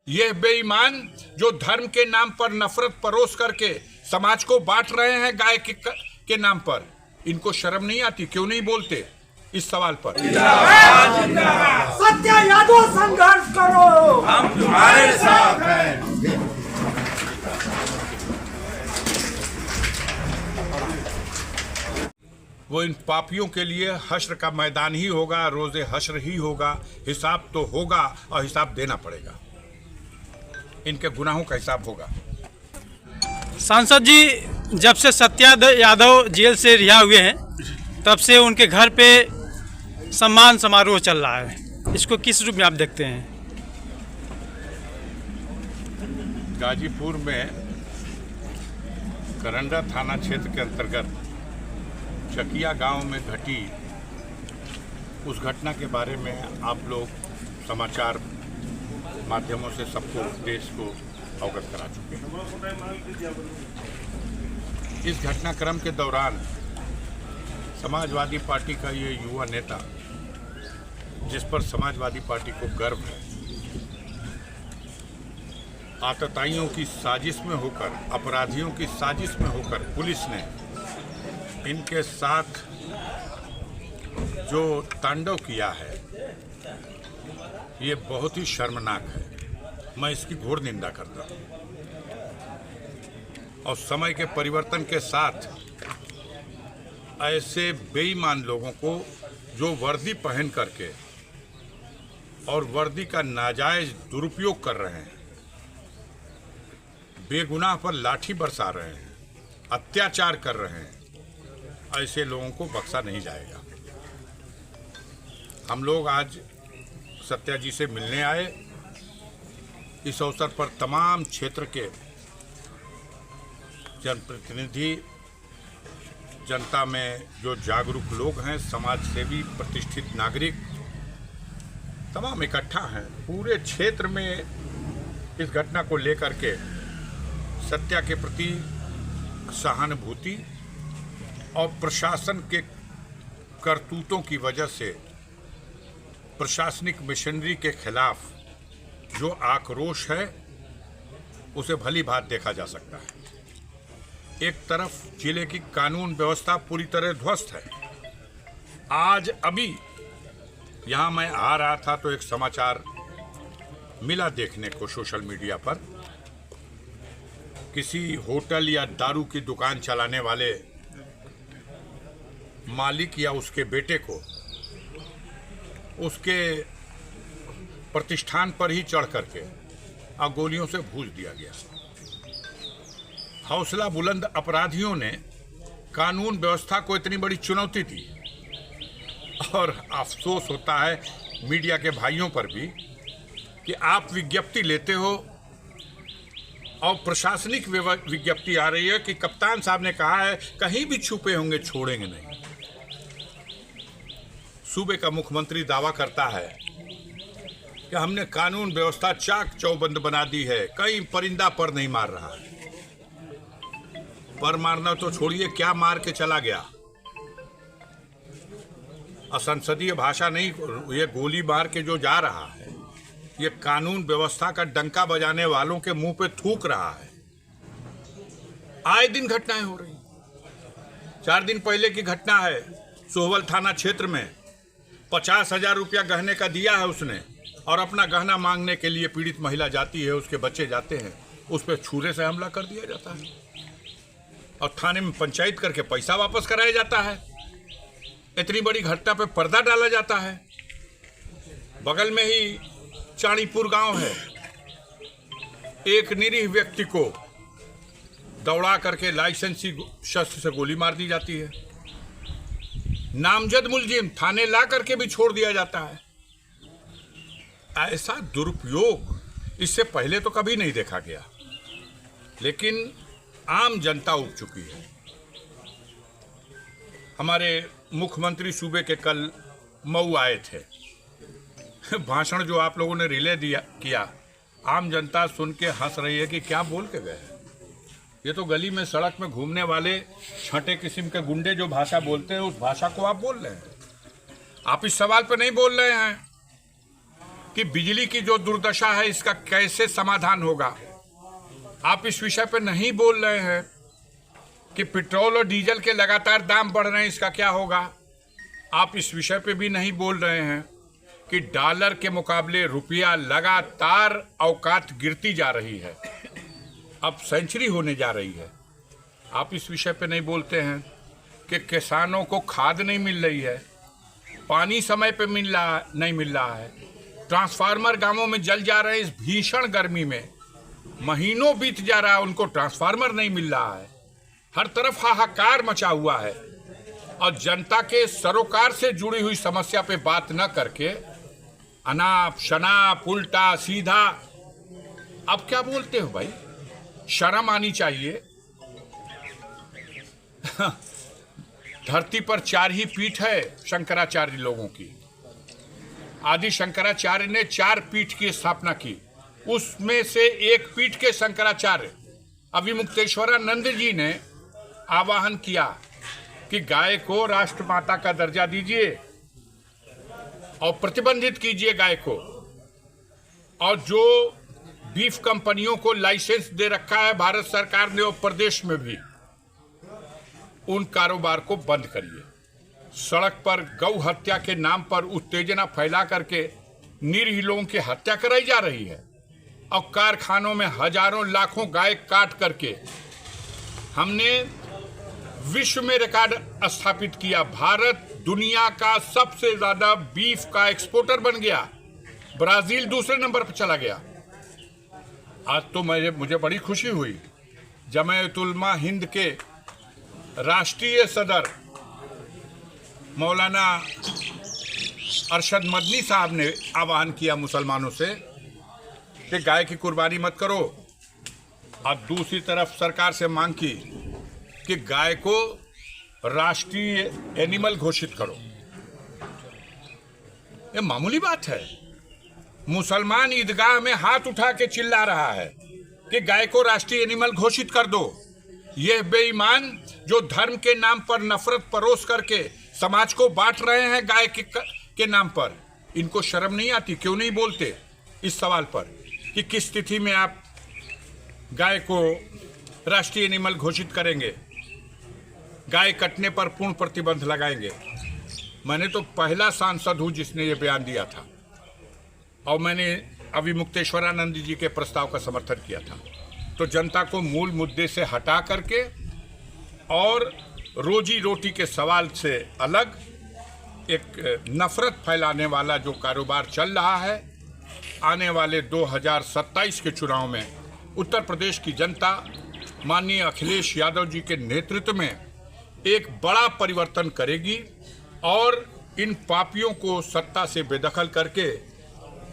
ये बेईमान जो धर्म के नाम पर नफरत परोस करके समाज को बांट रहे हैं गाय के नाम पर, इनको शर्म नहीं आती? क्यों नहीं बोलते इस सवाल पर? सत्या यादव संघर्ष करो, हम तुम्हारे साथ हैं। वो इन पापियों के लिए हश्र का मैदान ही होगा, रोजे हश्र ही होगा। हिसाब तो होगा और हिसाब देना पड़ेगा, इनके गुनाहों का हिसाब होगा। सांसद जी, जब से सत्या यादव जेल से रिहा हुए हैं तब से उनके घर पे सम्मान समारोह चल रहा है, इसको किस रूप में आप देखते हैं? गाजीपुर में करंडा थाना क्षेत्र के अंतर्गत चकिया गांव में घटी उस घटना के बारे में आप लोग समाचार माध्यमों से सबको, देश को अवगत करा चुके हैं। इस घटनाक्रम के दौरान समाजवादी पार्टी का ये युवा नेता, जिस पर समाजवादी पार्टी को गर्व है, आतताइयों की साजिश में होकर, अपराधियों की साजिश में होकर पुलिस ने इनके साथ जो तांडव किया है, ये बहुत ही शर्मनाक है। मैं इसकी घोर निंदा करता हूँ। और समय के परिवर्तन के साथ ऐसे बेईमान लोगों को जो वर्दी पहन करके और वर्दी का नाजायज दुरुपयोग कर रहे हैं, बेगुनाह पर लाठी बरसा रहे हैं, अत्याचार कर रहे हैं, ऐसे लोगों को बख्शा नहीं जाएगा। हम लोग आज सत्या जी से मिलने आए। इस अवसर पर तमाम क्षेत्र के जनप्रतिनिधि, जनता में जो जागरूक लोग हैं, समाज सेवी, प्रतिष्ठित नागरिक, तमाम इकट्ठा हैं। पूरे क्षेत्र में इस घटना को लेकर के सत्या के प्रति सहानुभूति और प्रशासन के करतूतों की वजह से प्रशासनिक मिशनरी के खिलाफ जो आक्रोश है, उसे भली भांत देखा जा सकता है। एक तरफ जिले की कानून व्यवस्था पूरी तरह ध्वस्त है। आज अभी यहाँ मैं आ रहा था तो एक समाचार मिला देखने को सोशल मीडिया पर, किसी होटल या दारू की दुकान चलाने वाले मालिक या उसके बेटे को उसके प्रतिष्ठान पर ही चढ़ करके गोलियों से भूज दिया गया। हौसला बुलंद अपराधियों ने कानून व्यवस्था को इतनी बड़ी चुनौती दी। और अफसोस होता है मीडिया के भाइयों पर भी कि आप विज्ञप्ति लेते हो और प्रशासनिक विज्ञप्ति आ रही है कि कप्तान साहब ने कहा है कहीं भी छुपे होंगे छोड़ेंगे नहीं। सूबे का मुख्यमंत्री दावा करता है कि हमने कानून व्यवस्था चाक चौबंद बना दी है, कहीं परिंदा पर नहीं मार रहा है। पर मारना तो छोड़िए, क्या मार के चला गया। असंसदीय भाषा नहीं, ये गोली मार के जो जा रहा है, ये कानून व्यवस्था का डंका बजाने वालों के मुंह पे थूक रहा है। आए दिन घटनाएं हो रही। 4 दिन पहले की घटना है, सोहवल थाना क्षेत्र में 50,000 रुपया गहने का दिया है उसने, और अपना गहना मांगने के लिए पीड़ित महिला जाती है, उसके बच्चे जाते हैं, उस पर छुरे से हमला कर दिया जाता है और थाने में पंचायत करके पैसा वापस कराया जाता है। इतनी बड़ी घटना पे पर्दा डाला जाता है। बगल में ही चाणीपुर गांव है, एक निरीह व्यक्ति को दौड़ा करके लाइसेंसी शस्त्र से गोली मार दी जाती है। नामजद मुलजिम थाने ला करके भी छोड़ दिया जाता है। ऐसा दुरुपयोग इससे पहले तो कभी नहीं देखा गया, लेकिन आम जनता उब चुकी है। हमारे मुख्यमंत्री सूबे के कल मऊ आए थे। भाषण जो आप लोगों ने रिले किया, आम जनता सुन के हंस रही है कि क्या बोल के गए। ये तो गली में सड़क में घूमने वाले छठे किस्म के गुंडे जो भाषा बोलते हैं, उस भाषा को आप बोल रहे हैं। आप इस सवाल पर नहीं बोल रहे हैं। कि बिजली की जो दुर्दशा है इसका कैसे समाधान होगा। आप इस विषय पर नहीं बोल रहे हैं कि पेट्रोल और डीजल के लगातार दाम बढ़ रहे हैं, इसका क्या होगा। आप इस विषय पे भी नहीं बोल रहे हैं कि डॉलर के मुकाबले रुपया लगातार औकात गिरती जा रही है, अब सेंचुरी होने जा रही है। आप इस विषय पे नहीं बोलते हैं कि किसानों को खाद नहीं मिल रही है, पानी समय पे नहीं मिल रहा है, ट्रांसफार्मर गांवों में जल जा रहे हैं। इस भीषण गर्मी में महीनों बीत जा रहा है, उनको ट्रांसफार्मर नहीं मिल रहा है। हर तरफ हाहाकार मचा हुआ है और जनता के सरोकार से जुड़ी हुई समस्या पे बात न करके अनाप शनाप उल्टा सीधा अब क्या बोलते हो भाई। शर्म आनी चाहिए। धरती पर 4 ही पीठ है शंकराचार्य लोगों की। आदि शंकराचार्य ने 4 पीठ की स्थापना की, उसमें से एक पीठ के शंकराचार्य अविमुक्तेश्वरानंद जी ने आवाहन किया कि गाय को राष्ट्रमाता का दर्जा दीजिए और प्रतिबंधित कीजिए गाय को, और जो बीफ कंपनियों को लाइसेंस दे रखा है भारत सरकार ने और प्रदेश में भी, उन कारोबार को बंद करिए। सड़क पर गौ हत्या के नाम पर उत्तेजना फैला करके निरीह लोगों की हत्या कराई जा रही है और कारखानों में हजारों लाखों गाय काट करके हमने विश्व में रिकॉर्ड स्थापित किया। भारत दुनिया का सबसे ज्यादा बीफ का एक्सपोर्टर बन गया, ब्राजील दूसरे नंबर पर चला गया। आज तो मुझे बड़ी खुशी हुई जमायत उलमा हिंद के राष्ट्रीय सदर मौलाना अरशद मदनी साहब ने आह्वान किया मुसलमानों से कि गाय की कुर्बानी मत करो, और दूसरी तरफ सरकार से मांग की कि गाय को राष्ट्रीय एनिमल घोषित करो। ये मामूली बात है। मुसलमान ईदगाह में हाथ उठा के चिल्ला रहा है कि गाय को राष्ट्रीय एनिमल घोषित कर दो। ये बेईमान जो धर्म के नाम पर नफरत परोस करके समाज को बांट रहे हैं गाय के नाम पर, इनको शर्म नहीं आती? क्यों नहीं बोलते इस सवाल पर कि किस स्थिति में आप गाय को राष्ट्रीय एनिमल घोषित करेंगे, गाय कटने पर पूर्ण प्रतिबंध लगाएंगे। मैंने तो पहला सांसद हूं जिसने ये बयान दिया था और मैंने अविमुक्तेश्वरानंद जी के प्रस्ताव का समर्थन किया था। तो जनता को मूल मुद्दे से हटा करके और रोजी रोटी के सवाल से अलग एक नफरत फैलाने वाला जो कारोबार चल रहा है, आने वाले 2027 के चुनाव में उत्तर प्रदेश की जनता माननीय अखिलेश यादव जी के नेतृत्व में एक बड़ा परिवर्तन करेगी और इन पापियों को सत्ता से बेदखल करके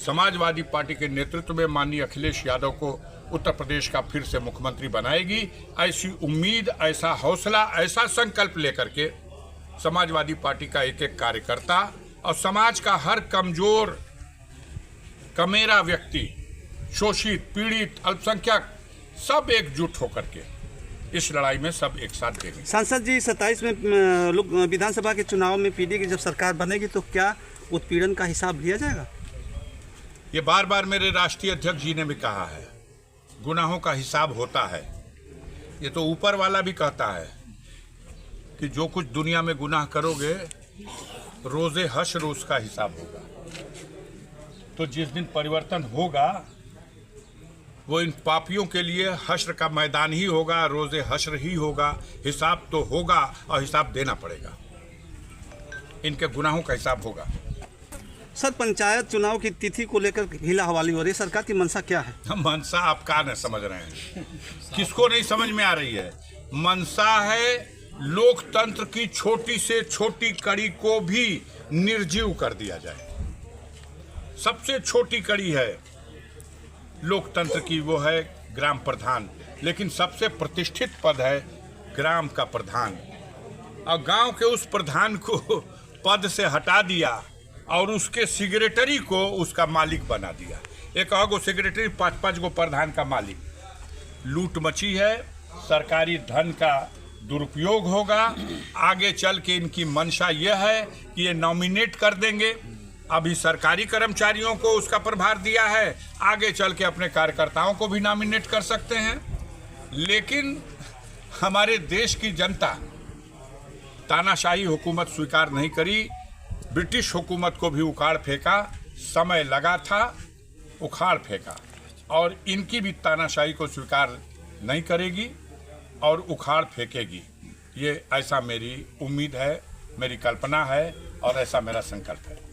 समाजवादी पार्टी के नेतृत्व में माननीय अखिलेश यादव को उत्तर प्रदेश का फिर से मुख्यमंत्री बनाएगी। ऐसी उम्मीद, ऐसा हौसला, ऐसा संकल्प लेकर के समाजवादी पार्टी का एक एक कार्यकर्ता और समाज का हर कमजोर कमेरा व्यक्ति, शोषित, पीड़ित, अल्पसंख्यक सब एकजुट होकर के इस लड़ाई में सब एक साथ देंगे। सांसद जी 27 में लोग विधानसभा के चुनाव में पीडी की जब सरकार बनेगी तो क्या उत्पीड़न का हिसाब लिया जाएगा? ये बार बार मेरे राष्ट्रीय अध्यक्ष जी ने भी कहा है, गुनाहों का हिसाब होता है। ये तो ऊपर वाला भी कहता है कि जो कुछ दुनिया में गुनाह करोगे रोजे हश्र उसका हिसाब होगा। तो जिस दिन परिवर्तन होगा वो इन पापियों के लिए हश्र का मैदान ही होगा, रोजे हश्र ही होगा। हिसाब तो होगा और हिसाब देना पड़ेगा, इनके गुनाहों का हिसाब होगा। सर, पंचायत चुनाव की तिथि को लेकर हिला हवाली हो रही है, सरकार की मंशा क्या है? मंशा आप कहाँ नहीं समझ रहे हैं, किसको नहीं समझ में आ रही है? मंशा है लोकतंत्र की छोटी से छोटी कड़ी को भी निर्जीव कर दिया जाए। सबसे छोटी कड़ी है लोकतंत्र की, वो है ग्राम प्रधान, लेकिन सबसे प्रतिष्ठित पद है ग्राम का प्रधान। और गांव के उस प्रधान को पद से हटा दिया और उसके सेक्रेटरी को उसका मालिक बना दिया। एक गो सेक्रेटरी, 5-5 गो प्रधान का मालिक। लूट मची है, सरकारी धन का दुरुपयोग होगा। आगे चल के इनकी मंशा यह है कि ये नॉमिनेट कर देंगे अभी सरकारी कर्मचारियों को उसका प्रभार दिया है, आगे चल के अपने कार्यकर्ताओं को भी नॉमिनेट कर सकते हैं। लेकिन हमारे देश की जनता तानाशाही हुकूमत स्वीकार नहीं करी, ब्रिटिश हुकूमत को भी उखाड़ फेंका, समय लगा था, उखाड़ फेंका, और इनकी भी तानाशाही को स्वीकार नहीं करेगी और उखाड़ फेंकेगी। ये ऐसा मेरी उम्मीद है, मेरी कल्पना है और ऐसा मेरा संकल्प है।